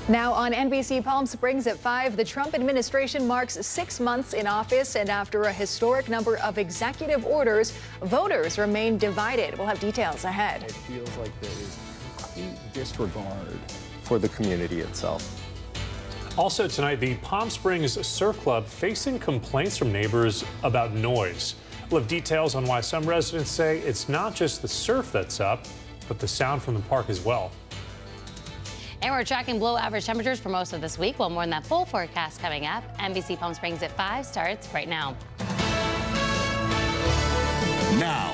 Now on NBC Palm Springs at 5, the Trump administration marks 6 months in office, and after a historic number of executive orders, voters remain divided. We'll have details ahead. It feels like there is complete disregard for the community itself. Also tonight, the Palm Springs Surf Club facing complaints from neighbors about noise. We'll have details on why some residents say it's not just the surf that's up, but the sound from the park as well. And we're tracking below average temperatures for most of this week. Well, more than that full forecast coming up. NBC Palm Springs at 5 starts right now. Now,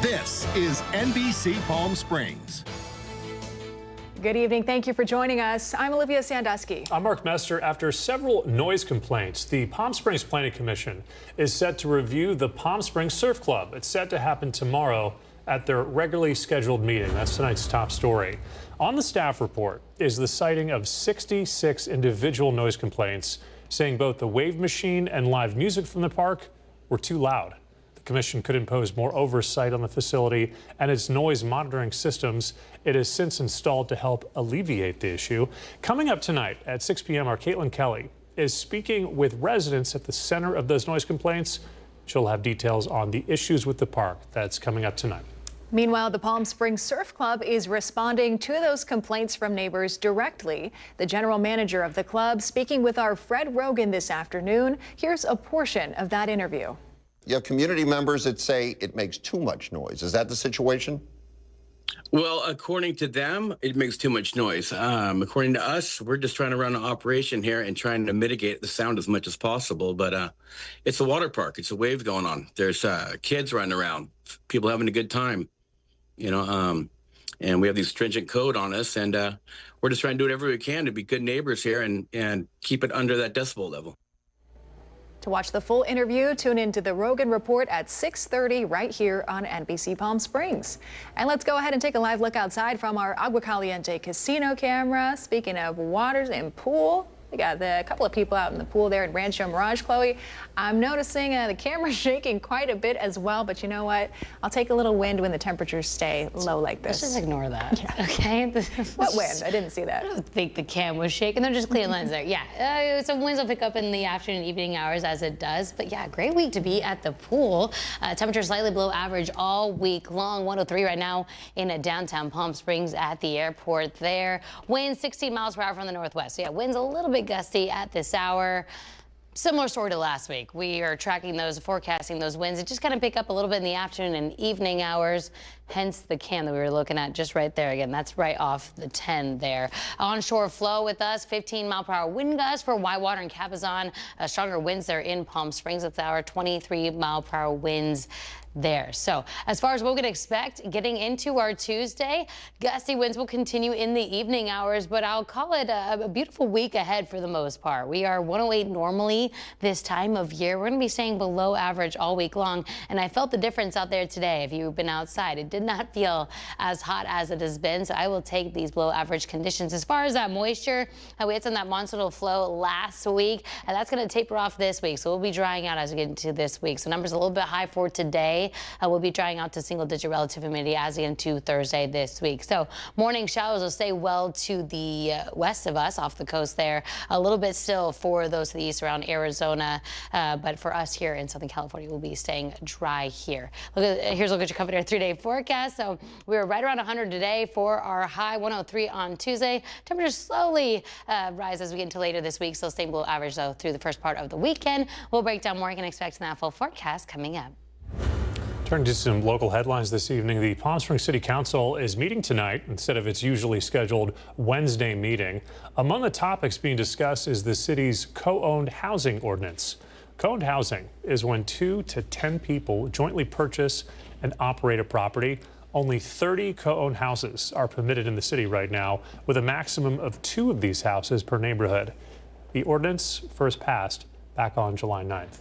this is NBC Palm Springs. Good evening. Thank you for joining us. I'm Olivia Sandusky. I'm Mark Mester. After several noise complaints, the Palm Springs Planning Commission is set to review the Palm Springs Surf Club. It's set to happen tomorrow at their regularly scheduled meeting. That's tonight's top story. On the staff report is the citing of 66 individual noise complaints, saying both the wave machine and live music from the park were too loud. The commission could impose more oversight on the facility and its noise monitoring systems. It has since installed to help alleviate the issue. Coming up tonight at 6 p.m., our Caitlin Kelly is speaking with residents at the center of those noise complaints. She'll have details on the issues with the park. That's coming up tonight. Meanwhile, the Palm Springs Surf Club is responding to those complaints from neighbors directly. The general manager of the club speaking with our Fred Rogan this afternoon. Here's a portion of that interview. You have community members that say it makes too much noise. Is that the situation? Well, according to them, it makes too much noise. According to us, we're just trying to run an operation here and trying to mitigate the sound as much as possible. But it's a water park. It's a wave going on. There's kids running around, people having a good time, you know, and we have these stringent code on us. And we're just trying to do whatever we can to be good neighbors here and keep it under that decibel level. To watch the full interview, tune into the Rogan Report at 6:30 right here on NBC Palm Springs. And let's go ahead and take a live look outside from our Agua Caliente casino camera. Speaking of waters and pool, we got a couple of people out in the pool there at Rancho Mirage. Chloe, I'm noticing the camera's shaking quite a bit as well, but you know what? I'll take a little wind when the temperatures stay low like this. Let's just ignore that, yeah. Okay? What wind? I didn't see that. I don't think the cam was shaking. They're just clear lines there. Yeah, some winds will pick up in the afternoon and evening hours as it does. But yeah, great week to be at the pool. Temperature slightly below average all week long. 103 right now in downtown Palm Springs at the airport there. Winds 16 miles per hour from the northwest. So yeah, winds a little bit gusty at this hour. Similar story to last week. We are tracking those, forecasting those winds. It just kind of pick up a little bit in the afternoon and evening hours, hence the cam that we were looking at just right there. Again, that's right off the 10 there. Onshore flow with us, 15 mile per hour wind gusts for Whitewater and Cabazon. Stronger winds there in Palm Springs at the hour, 23 mile per hour winds there. So as far as what we can expect getting into our Tuesday, gusty winds will continue in the evening hours, but I'll call it a beautiful week ahead for the most part. We are 108 normally this time of year. We're going to be staying below average all week long, and I felt the difference out there today. If you've been outside, it did not feel as hot as it has been, so I will take these below average conditions. As far as that moisture, we had some of that monsoonal flow last week, and that's going to taper off this week, so we'll be drying out as we get into this week. So numbers a little bit high for today. We'll be drying out to single-digit relative humidity as we get into Thursday this week. So morning showers will stay well to the west of us off the coast there. A little bit still for those to the east around Arizona, but for us here in Southern California, we'll be staying dry here. Here's a look at your covered air 3-day forecast. So we were right around 100 today for our high, 103 on Tuesday. Temperatures slowly rise as we get into later this week, still staying below average though through the first part of the weekend. We'll break down more. You can expect in that full forecast coming up. Turning to some local headlines this evening, the Palm Springs City Council is meeting tonight instead of its usually scheduled Wednesday meeting. Among the topics being discussed is the city's co-owned housing ordinance. Co-owned housing is when 2 to 10 people jointly purchase and operate a property. Only 30 co-owned houses are permitted in the city right now, with a maximum of 2 of these houses per neighborhood. The ordinance first passed back on July 9th.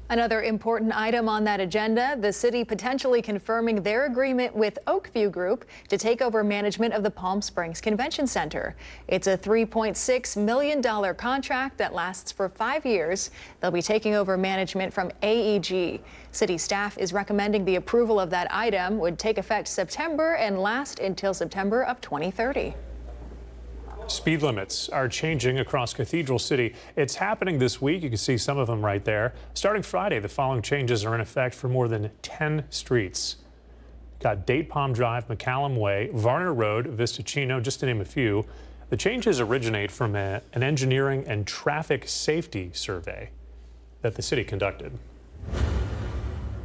Another important item on that agenda, the city potentially confirming their agreement with Oakview Group to take over management of the Palm Springs Convention Center. It's a $3.6 million contract that lasts for 5 years. They'll be taking over management from AEG. City staff is recommending the approval of that item would take effect September and last until September of 2030. Speed limits are changing across Cathedral City. It's happening this week. You can see some of them right there. Starting Friday, the following changes are in effect for more than 10 streets. Got Date Palm Drive, McCallum Way, Varner Road, Vista Chino, just to name a few. The changes originate from an engineering and traffic safety survey that the city conducted.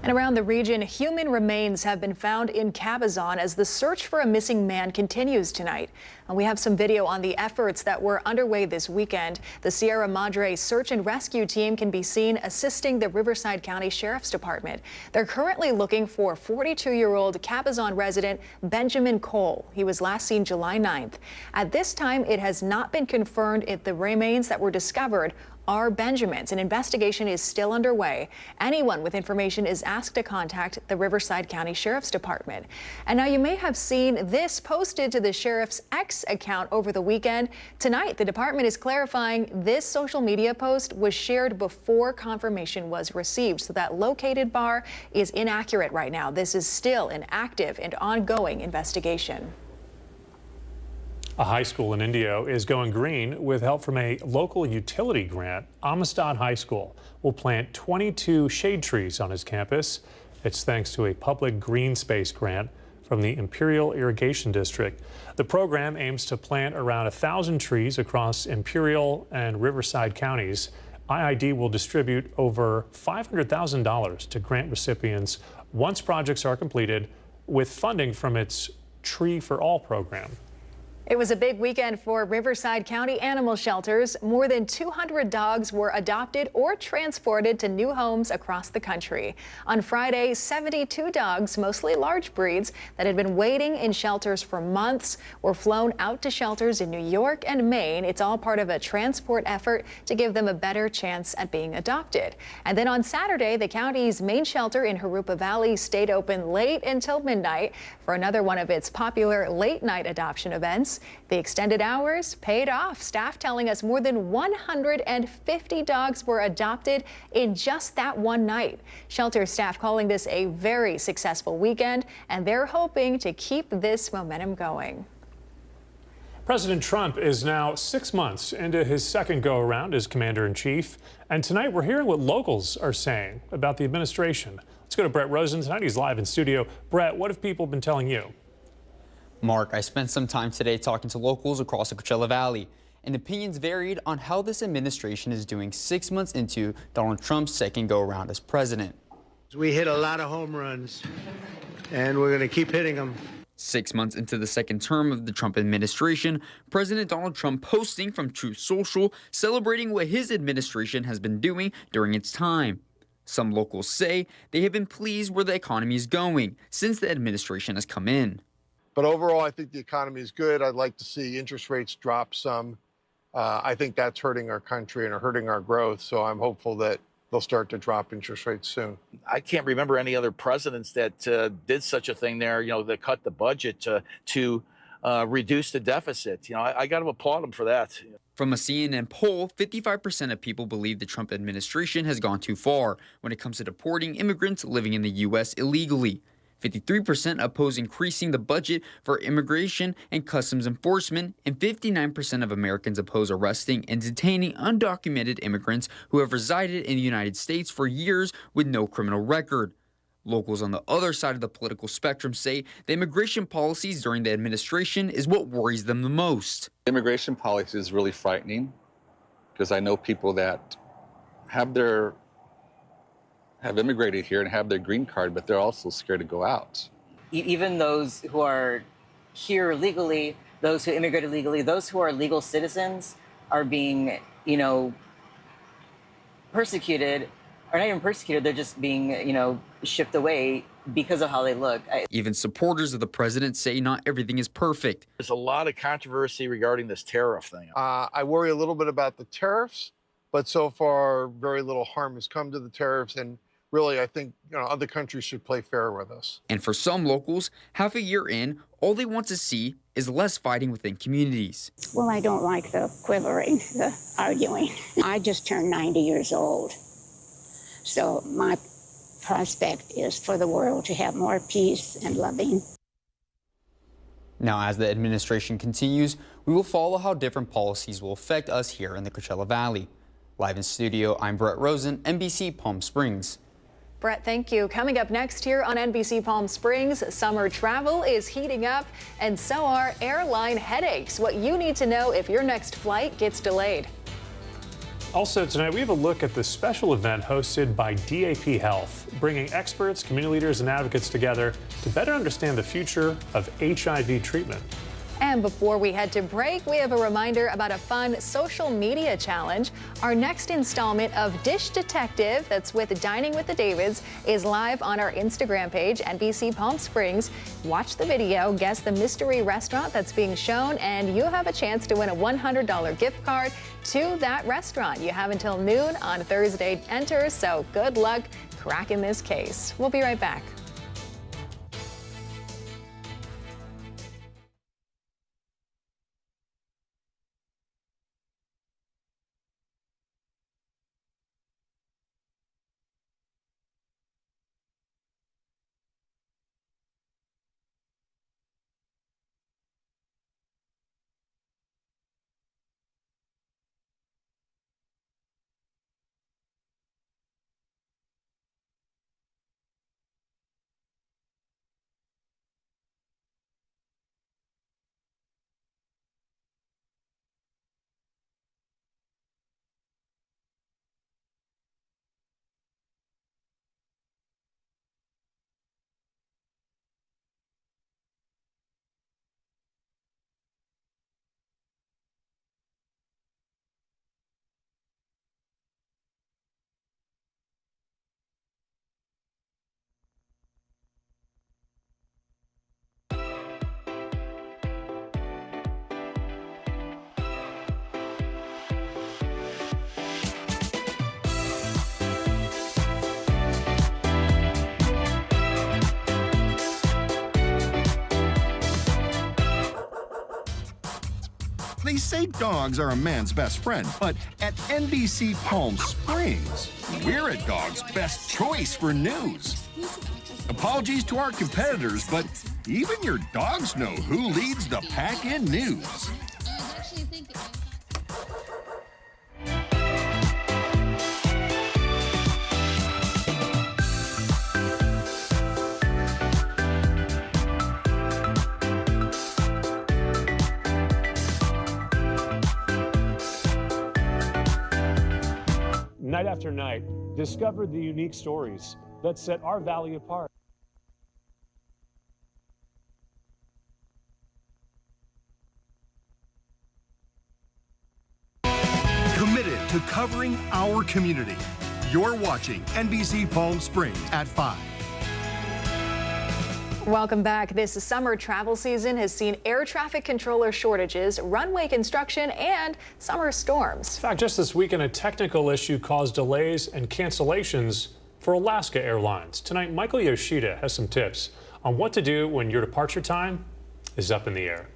And around the region, human remains have been found in Cabazon as the search for a missing man continues tonight. And we have some video on the efforts that were underway this weekend. The Sierra Madre search and rescue team can be seen assisting the Riverside County Sheriff's Department. They're currently looking for 42-year-old Cabazon resident Benjamin Cole. He was last seen July 9th. At this time, it has not been confirmed if the remains that were discovered are Benjamin's. An investigation is still underway. Anyone with information is asked to contact the Riverside County Sheriff's Department. And now you may have seen this posted to the Sheriff's X account over the weekend. Tonight, the department is clarifying this social media post was shared before confirmation was received, so that located bar is inaccurate right now. This is still an active and ongoing investigation. A high school in Indio is going green with help from a local utility grant. Amistad High School will plant 22 shade trees on its campus. It's thanks to a public green space grant from the Imperial Irrigation District. The program aims to plant around 1,000 trees across Imperial and Riverside counties. IID will distribute over $500,000 to grant recipients once projects are completed, with funding from its Tree for All program. It was a big weekend for Riverside County animal shelters. More than 200 dogs were adopted or transported to new homes across the country. On Friday, 72 dogs, mostly large breeds, that had been waiting in shelters for months were flown out to shelters in New York and Maine. It's all part of a transport effort to give them a better chance at being adopted. And then on Saturday, the county's main shelter in Jurupa Valley stayed open late until midnight for another one of its popular late-night adoption events. The extended hours paid off. Staff telling us more than 150 dogs were adopted in just that one night. Shelter staff calling this a very successful weekend, and they're hoping to keep this momentum going. President Trump is now 6 months into his second go-around as commander-in-chief, and tonight we're hearing what locals are saying about the administration. Let's go to Brett Rosen tonight. He's live in studio. Brett, what have people been telling you? Mark, I spent some time today talking to locals across the Coachella Valley, and opinions varied on how this administration is doing 6 months into Donald Trump's second go-around as president. We hit a lot of home runs, and we're going to keep hitting them. 6 months into the second term of the Trump administration, President Donald Trump posting from Truth Social, celebrating what his administration has been doing during its time. Some locals say they have been pleased where the economy is going since the administration has come in. But overall, I think the economy is good. I'd like to see interest rates drop some. I think that's hurting our country and hurting our growth. So I'm hopeful that they'll start to drop interest rates soon. I can't remember any other presidents that did such a thing there, that cut the budget to reduce the deficit. I got to applaud them for that. From a CNN poll, 55% of people believe the Trump administration has gone too far when it comes to deporting immigrants living in the U.S. illegally. 53% oppose increasing the budget for immigration and customs enforcement, and 59% of Americans oppose arresting and detaining undocumented immigrants who have resided in the United States for years with no criminal record. Locals on the other side of the political spectrum say the immigration policies during the administration is what worries them the most. Immigration policy is really frightening because I know people that have immigrated here and have their green card, but they're also scared to go out. Even those who are here legally, those who immigrated legally, those who are legal citizens are being, persecuted, or not even persecuted, they're just being, shipped away because of how they look. Even supporters of the president say not everything is perfect. There's a lot of controversy regarding this tariff thing. I worry a little bit about the tariffs, but so far very little harm has come to the tariffs, and really, I think other countries should play fair with us. And for some locals, half a year in, all they want to see is less fighting within communities. Well, I don't like the quivering, the arguing. I just turned 90 years old. So my prospect is for the world to have more peace and loving. Now, as the administration continues, we will follow how different policies will affect us here in the Coachella Valley. Live in studio, I'm Brett Rosen, NBC Palm Springs. Brett, thank you. Coming up next here on NBC Palm Springs, summer travel is heating up, and so are airline headaches. What you need to know if your next flight gets delayed. Also tonight, we have a look at the special event hosted by DAP Health, bringing experts, community leaders, and advocates together to better understand the future of HIV treatment. And before we head to break, we have a reminder about a fun social media challenge. Our next installment of Dish Detective, that's with Dining with the Davids, is live on our Instagram page, NBC Palm Springs. Watch the video, guess the mystery restaurant that's being shown, and you have a chance to win a $100 gift card to that restaurant. You have until noon on Thursday to enter, so good luck cracking this case. We'll be right back. They say dogs are a man's best friend, but at NBC Palm Springs, we're a dog's best choice for news. Apologies to our competitors, but even your dogs know who leads the pack in news. Night after night, discover the unique stories that set our valley apart. Committed to covering our community. You're watching NBC Palm Springs at 5. Welcome back. This summer travel season has seen air traffic controller shortages, runway construction, and summer storms. In fact, just this weekend, a technical issue caused delays and cancellations for Alaska Airlines. Tonight, Michael Yoshida has some tips on what to do when your departure time is up in the air.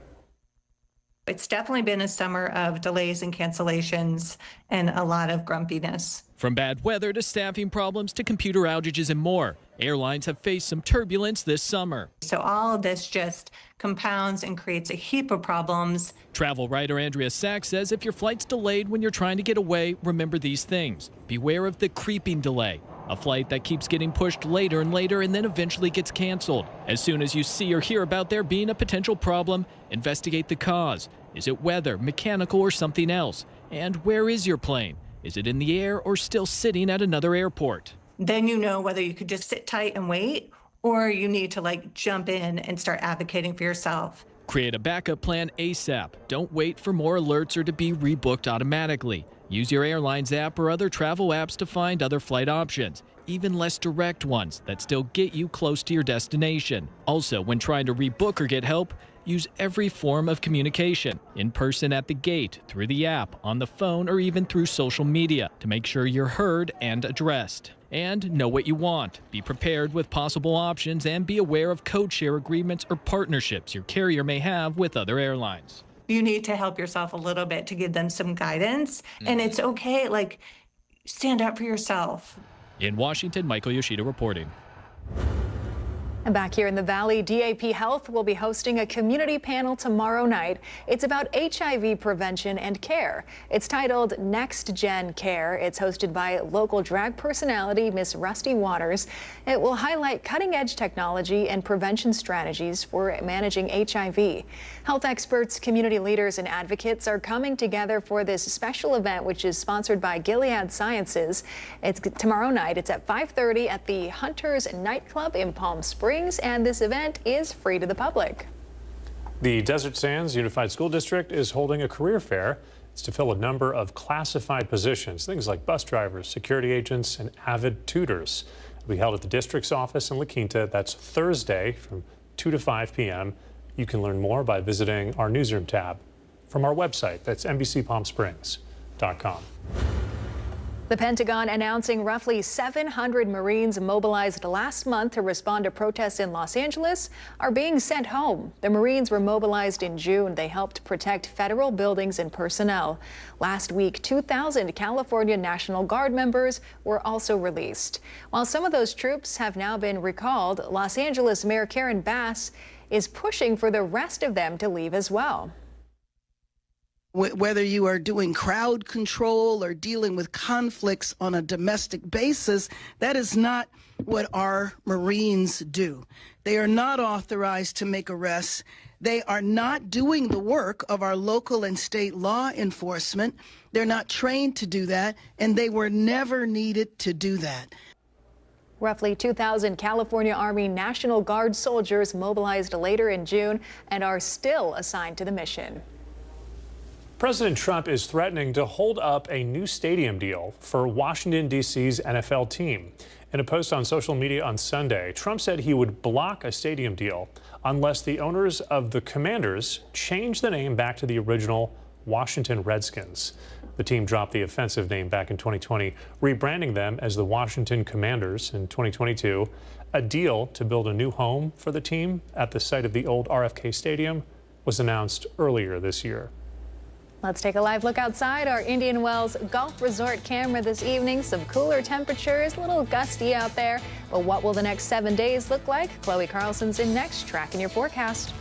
It's definitely been a summer of delays and cancellations and a lot of grumpiness. From bad weather to staffing problems to computer outages and more, airlines have faced some turbulence this summer. So all of this just compounds and creates a heap of problems. Travel writer Andrea Sachs says if your flight's delayed when you're trying to get away, remember these things. Beware of the creeping delay, a flight that keeps getting pushed later and later and then eventually gets canceled. As soon as you see or hear about there being a potential problem, investigate the cause. Is it weather, mechanical, or something else? And where is your plane? Is it in the air or still sitting at another airport? Then you know whether you could just sit tight and wait, or you need to jump in and start advocating for yourself. Create a backup plan ASAP. Don't wait for more alerts or to be rebooked automatically. Use your airline's app or other travel apps to find other flight options, even less direct ones that still get you close to your destination. Also, when trying to rebook or get help, use every form of communication, in person at the gate, through the app, on the phone, or even through social media to make sure you're heard and addressed. And know what you want. Be prepared with possible options and be aware of code share agreements or partnerships your carrier may have with other airlines. You need to help yourself a little bit to give them some guidance. And it's okay, stand up for yourself. In Washington, Michael Yoshida reporting. And back here in the Valley, DAP Health will be hosting a community panel tomorrow night. It's about HIV prevention and care. It's titled Next Gen Care. It's hosted by local drag personality Miss Rusty Waters. It will highlight cutting-edge technology and prevention strategies for managing HIV. Health experts, community leaders, and advocates are coming together for this special event, which is sponsored by Gilead Sciences. It's tomorrow night. It's at 5:30 at the Hunters Nightclub in Palm Springs. And this event is free to the public. The Desert Sands Unified School District is holding a career fair. It's to fill a number of classified positions, things like bus drivers, security agents, and avid tutors. It'll be held at the district's office in La Quinta. That's Thursday from 2 to 5 p.m. You can learn more by visiting our newsroom tab from our website. That's NBCPalmSprings.com. The Pentagon announcing roughly 700 Marines mobilized last month to respond to protests in Los Angeles are being sent home. The Marines were mobilized in June. They helped protect federal buildings and personnel. Last week, 2,000 California National Guard members were also released. While some of those troops have now been recalled, Los Angeles Mayor Karen Bass is pushing for the rest of them to leave as well. Whether you are doing crowd control or dealing with conflicts on a domestic basis, that is not what our Marines do. They are not authorized to make arrests. They are not doing the work of our local and state law enforcement. They're not trained to do that, and they were never needed to do that. Roughly 2,000 California Army National Guard soldiers mobilized later in June and are still assigned to the mission. President Trump is threatening to hold up a new stadium deal for Washington, D.C.'s NFL team. In a post on social media on Sunday, Trump said he would block a stadium deal unless the owners of the Commanders change the name back to the original Washington Redskins. The team dropped the offensive name back in 2020, rebranding them as the Washington Commanders in 2022. A deal to build a new home for the team at the site of the old RFK Stadium was announced earlier this year. Let's take a live look outside our Indian Wells Golf Resort camera this evening. Some cooler temperatures, a little gusty out there. But what will the next 7 days look like? Chloe Carlson's in next, tracking your forecast.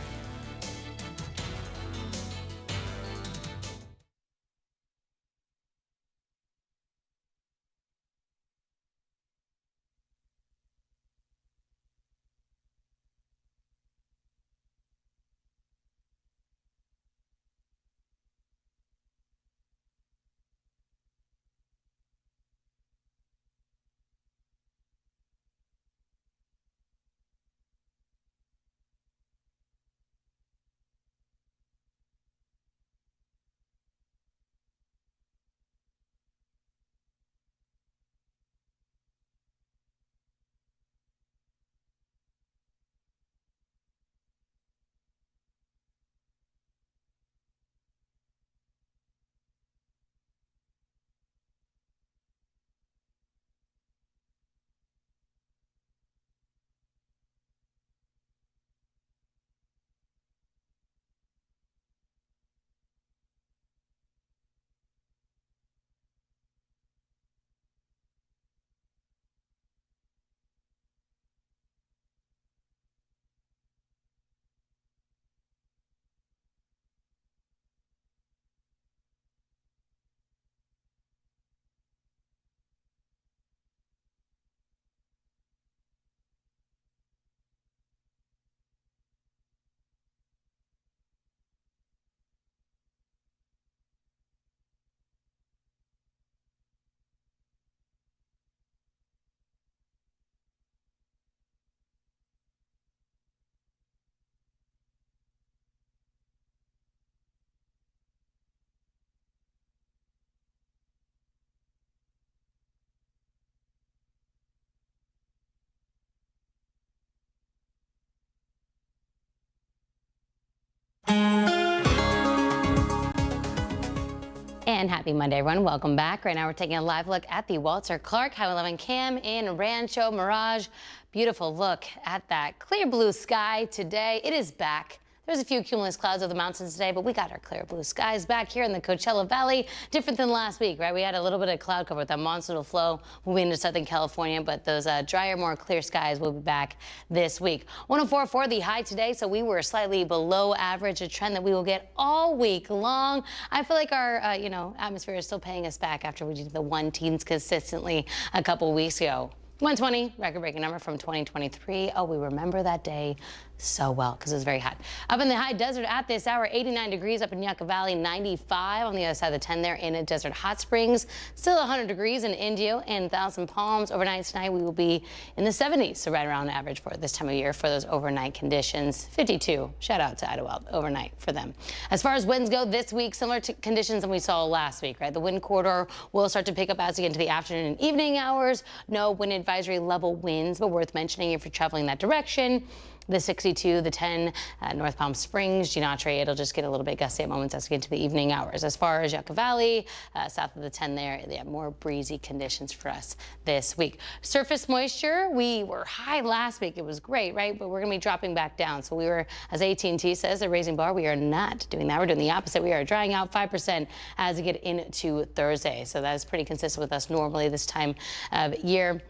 And happy Monday, everyone. Welcome back. Right now we're taking a live look at the Walter Clark Highway 11 Cam in Rancho Mirage. Beautiful look at that clear blue sky today. It is back. There's a few cumulus clouds over the mountains today, but we got our clear blue skies back here in the Coachella Valley. Different than last week, right? We had a little bit of cloud cover with that monsoonal flow moving into Southern California, but those drier, more clear skies will be back this week. 104.4 the high today, so we were slightly below average, a trend that we will get all week long. I feel like our, atmosphere is still paying us back after we did the 1 teens consistently a couple weeks ago. 120, record-breaking number from 2023. Oh, we remember that day so well because it was very hot. Up in the high desert at this hour, 89 degrees up in Yucca Valley, 95 on the other side of the 10 there in Desert Hot Springs. Still 100 degrees in Indio and Thousand Palms. Overnight tonight, we will be in the 70s, so right around average for this time of year for those overnight conditions. 52, shout out to Idlewild, overnight for them. As far as winds go this week, similar to conditions than we saw last week, right? The wind corridor will start to pick up as we get into the afternoon and evening hours. No wind advisory level winds, but worth mentioning if you're traveling that direction. The 62, the 10, North Palm Springs, Genatre, it'll just get a little bit gusty at moments as we get into the evening hours. As far as Yucca Valley, south of the 10 there, they have more breezy conditions for us this week. Surface moisture, we were high last week. It was great, right? But we're going to be dropping back down. So we were, as AT&T says, they're raising bar. We are not doing that. We're doing the opposite. We are drying out 5% as we get into Thursday. So that is pretty consistent with us normally this time of year.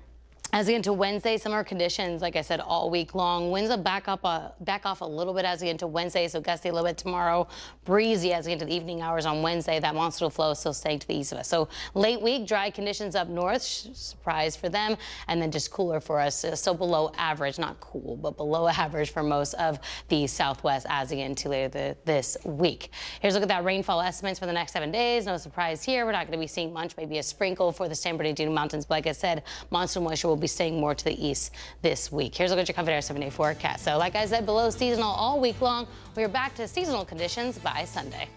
As we get into Wednesday, similar conditions, like I said, all week long. Winds will back off a little bit as we get into Wednesday, so gusty a little bit tomorrow. Breezy as we get into the evening hours on Wednesday. That monsoonal flow is still staying to the east of us. So late week, dry conditions up north, surprise for them, and then just cooler for us. So below average, not cool, but below average for most of the southwest as we get into later this week. Here's a look at that rainfall estimates for the next 7 days. No surprise here. We're not going to be seeing much, maybe a sprinkle for the San Bernardino Mountains. But like I said, monsoon moisture will be staying more to the east this week. Here's a look at your Comfort Air 7-day forecast. So like I said, below seasonal all week long. We are back to seasonal conditions by Sunday.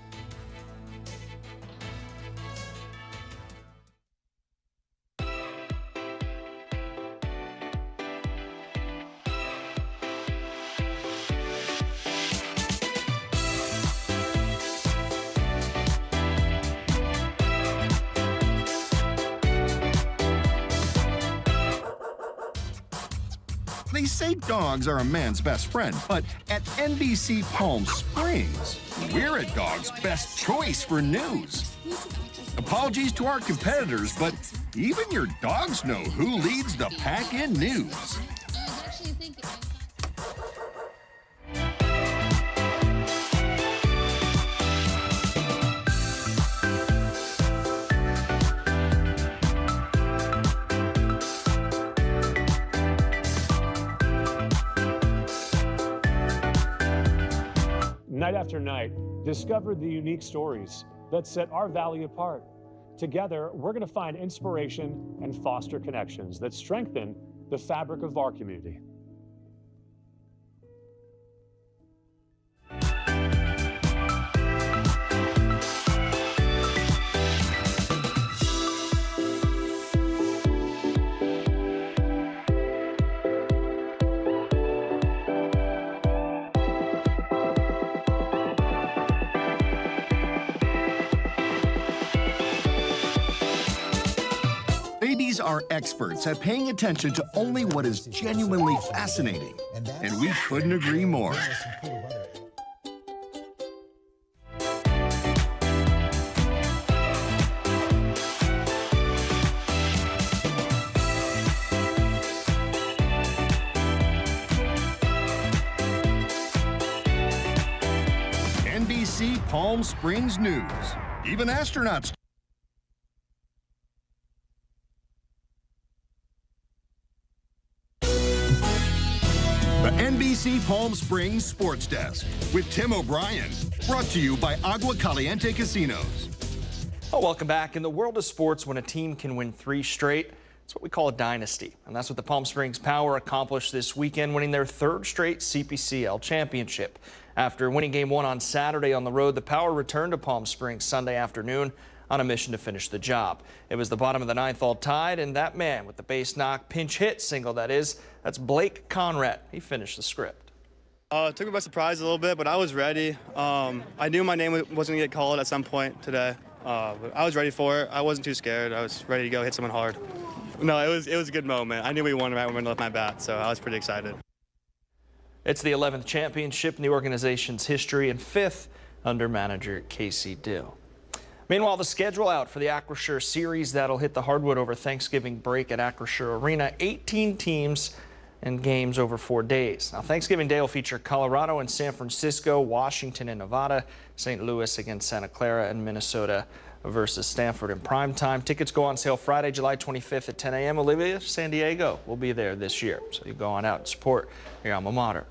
They say dogs are a man's best friend, but at NBC Palm Springs, we're a dog's best choice for news. Apologies to our competitors, but even your dogs know who leads the pack in news. Night after night, discover the unique stories that set our valley apart. Together, we're going to find inspiration and foster connections that strengthen the fabric of our community. Babies are experts at paying attention to only what is genuinely fascinating, and we couldn't agree more. NBC Palm Springs News. Even astronauts. NBC Palm Springs Sports Desk with Tim O'Brien. Brought to you by Agua Caliente Casinos. Oh, welcome back. In the world of sports, when a team can win 3 straight, it's what we call a dynasty. And that's what the Palm Springs Power accomplished this weekend, winning their 3rd straight CPCL championship. After winning Game 1 on Saturday on the road, the Power returned to Palm Springs Sunday afternoon on a mission to finish the job. It was the bottom of the 9th all tied, and that man with the base knock pinch hit single, that's Blake Conrad. He finished the script. It took me by surprise a little bit, but I was ready. I knew my name wasn't going to get called at some point today. But I was ready for it. I wasn't too scared. I was ready to go hit someone hard. No, it was a good moment. I knew we won right when we left my bat, so I was pretty excited. It's the 11th championship in the organization's history and 5th under manager Casey Dill. Meanwhile, the schedule out for the Acrisure series that'll hit the hardwood over Thanksgiving break at Acrisure Arena. 18 teams and games over 4 days. Now, Thanksgiving Day will feature Colorado and San Francisco, Washington and Nevada, St. Louis against Santa Clara, and Minnesota versus Stanford in prime time. Tickets go on sale Friday, July 25th at 10 a.m. Olivia, San Diego will be there this year, so you go on out and support your alma mater.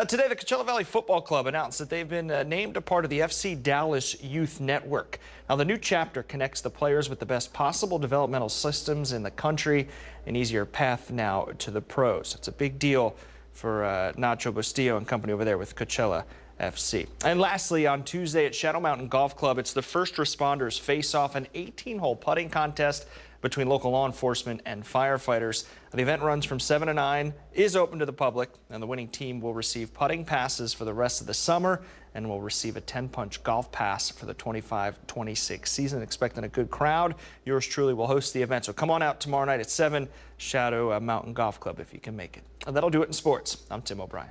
Today, the Coachella Valley Football Club announced that they've been named a part of the FC Dallas Youth Network. Now, the new chapter connects the players with the best possible developmental systems in the country, an easier path now to the pros. It's a big deal for Nacho Bustillo and company over there with Coachella FC. And lastly, on Tuesday at Shadow Mountain Golf Club, it's the first responders face-off, an 18-hole putting contest between local law enforcement and firefighters. The event runs from 7 to 9, is open to the public, and the winning team will receive putting passes for the rest of the summer and will receive a 10-punch golf pass for the 25-26 season. Expecting a good crowd. Yours truly will host the event, so come on out tomorrow night at 7, Shadow Mountain Golf Club if you can make it. And that'll do it in sports. I'm Tim O'Brien.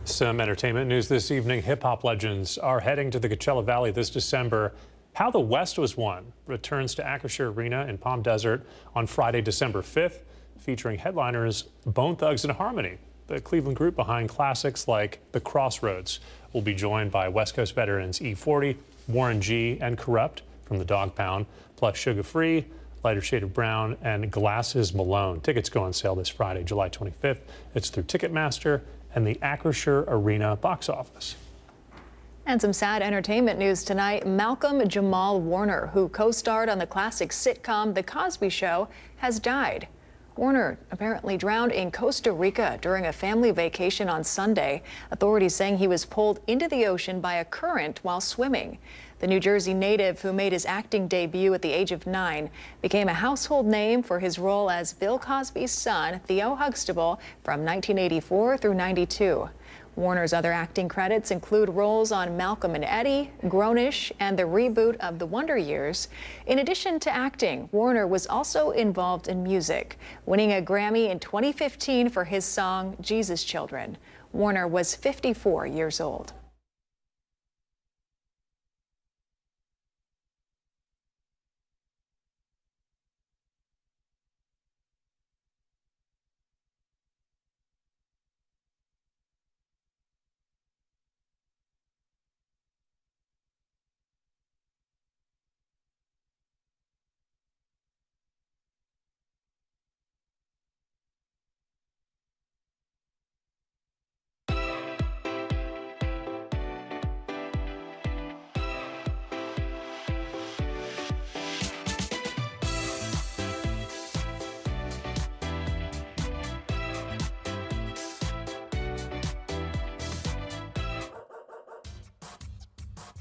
Some entertainment news this evening. Hip-hop legends are heading to the Coachella Valley this December. How the West Was Won returns to Acrisure Arena in Palm Desert on Friday, December 5th, featuring headliners Bone Thugs and Harmony. The Cleveland group behind classics like The Crossroads will be joined by West Coast veterans E40, Warren G, and Corrupt from the Dog Pound, plus Sugar Free, Lighter Shade of Brown, and Glasses Malone. Tickets go on sale this Friday, July 25th. It's through Ticketmaster and the Acrisure Arena box office. And some sad entertainment news tonight. Malcolm Jamal Warner, who co-starred on the classic sitcom The Cosby Show, has died. Warner apparently drowned in Costa Rica during a family vacation on Sunday. Authorities saying he was pulled into the ocean by a current while swimming. The New Jersey native, who made his acting debut at the age of 9, became a household name for his role as Bill Cosby's son, Theo Huxtable, from 1984 through 92. Warner's other acting credits include roles on Malcolm and Eddie, Grownish, and the reboot of The Wonder Years. In addition to acting, Warner was also involved in music, winning a Grammy in 2015 for his song Jesus Children. Warner was 54 years old.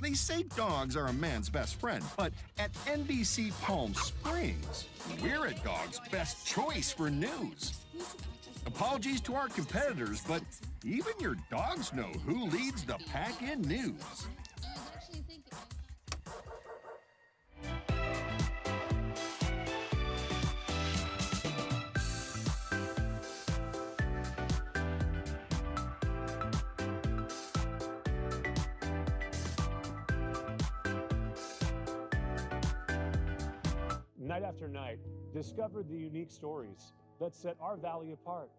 They say dogs are a man's best friend, but at NBC Palm Springs, we're a dog's best choice for news. Apologies to our competitors, but even your dogs know who leads the pack in news. Night after night, discover the unique stories that set our valley apart.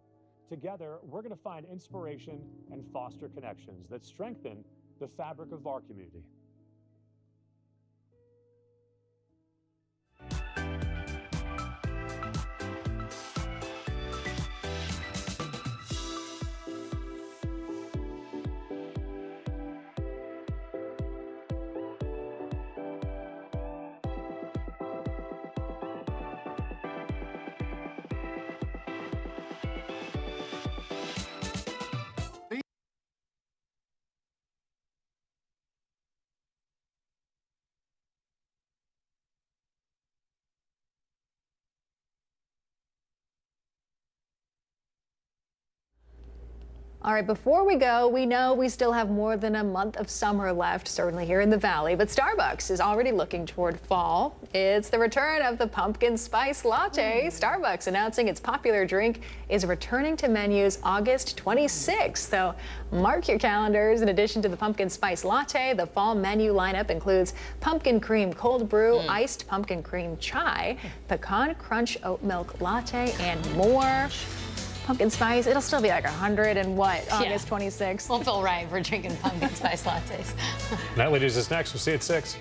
Together, we're going to find inspiration and foster connections that strengthen the fabric of our community. All right, before we go, we know we still have more than a month of summer left, certainly here in the Valley, but Starbucks is already looking toward fall. It's the return of the pumpkin spice latte. Starbucks announcing its popular drink is returning to menus August 26th. So mark your calendars. In addition to the pumpkin spice latte, the fall menu lineup includes pumpkin cream cold brew, iced pumpkin cream chai, pecan crunch oat milk latte, and more. Pumpkin spice, it'll still be like 100 and what, August 26th? Won't feel right if we're drinking pumpkin spice lattes. Nightly News is next. We'll see you at 6.